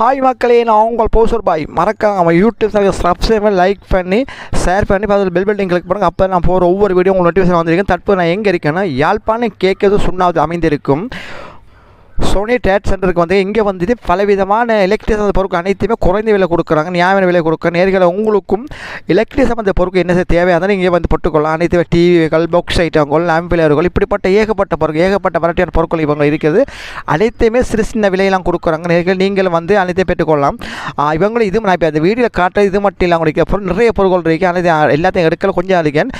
Hi மக்களே, நான் உங்கள் போசர் பாய். மறக்காம நம்ம யூடியூப் சேனல் சப்ஸ்கிரைப் பண்ணி லைக் பண்ணி ஷேர் பண்ணி அதில் பெல் பட்டன் கிளிக் பண்ணுங்கள். அப்போ நான் போகிற ஒவ்வொரு வீடியோ உங்களுக்கு நோட்டிஃபிகேஷன் வந்திருக்கேன். தற்போது நான் எங்கே இருக்கேன்னா யாழ்ப்பாணம் கேட்கறது சுண்ணாவது அமைந்திருக்கும் சோனி ட்ரேட் சென்டருக்கு வந்து இங்கே வந்துட்டு பலவிதமான எலக்ட்ரிக் சம்மந்த பொருட்கள் அனைத்துமே குறைந்த விலை கொடுக்குறாங்க, நியாயமான விலை கொடுக்குறாங்க. நேர்களை உங்களுக்கும் எலக்ட்ரிக் சம்மந்த பொருட்கள் என்ன தேவையானாலும் இங்கே வந்து போட்டுக்கொள்ளலாம். அனைத்து டிவிகள், பாக்ஸ் ஐட்டங்கள், ஆம்பிளர்கள், இப்படிப்பட்ட ஏகப்பட்ட பொருட்கள், ஏகப்பட்ட வெரைட்டியான பொருட்கள் இவங்க இருக்குது. அனைத்தையுமே சிறு சின்ன விலையெல்லாம் கொடுக்குறாங்க. நேர்கள் நீங்களும் வந்து அனைத்தையும் பெற்றுக்கொள்ளலாம். இவங்களும் இது நான் இப்போ அந்த வீடியோவில் காட்டுறது இது மட்டும் இல்லை, உங்களுக்கு பொருள் நிறைய பொருட்கள் இருக்குது. அனைத்து எல்லாத்தையும் எடுக்கல கொஞ்சம் அதிகம்.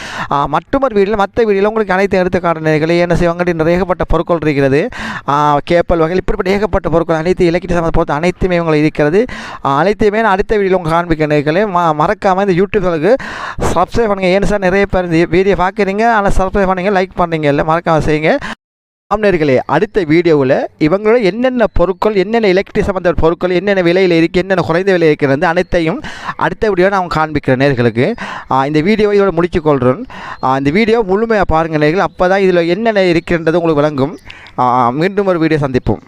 மற்றொரு வீடியோவில் மற்ற வீடியோவில் உங்களுக்கு அனைத்தையும் எடுத்து காட்டுற நேர்களை என்ன செய்வாங்க, நிறைய ஏகப்பட்ட பொருட்கள் இருக்கிறது. வகையில் இப்படிப்பட்ட ஏகப்பட்ட பொருட்கள் அனைத்து எலக்ட்ரிக் சம்மந்த பொருட்கள் அனைத்துமே இவங்க இருக்கிறது. அனைத்தையுமே நான் அடுத்த வீடியோவில் உங்களுக்கு காண்பிக்கிறேன். மறக்காமல் இந்த யூடியூப் சேனலுக்கு சப்ஸ்கிரைப் பண்ணுங்கள். ஏன்னு சார் நிறைய பேர் இந்த வீடியோ பார்க்குறீங்க, ஆனால் சப்ஸ்கிரைப் பண்ணுங்கள், லைக் பண்ணுறீங்க, இல்லை மறக்காமல் செய்யுங்க. ஆம்னர்களே, அடுத்த வீடியோவில் இவங்களோட என்னென்ன பொருட்கள், என்னென்ன எலக்ட்ரிக் சம்மந்த பொருட்கள் என்னென்ன விலையில் இருக்குது, என்னென்ன குறைந்த விலை இருக்கிறது அனைத்தையும் அடுத்த வீடியோவில் நான் காண்பிக்கிறேன் நேர்களுக்கு. இந்த வீடியோவை இதோட முடிச்சுக்கொள்கிறேன். இந்த வீடியோ முழுமையாக பாருங்கள் நேர்கள், அப்போ தான் இதில் என்னென்ன இருக்கின்றது உங்களுக்கு விளங்கும். மீண்டும் ஒரு வீடியோ சந்திப்போம்.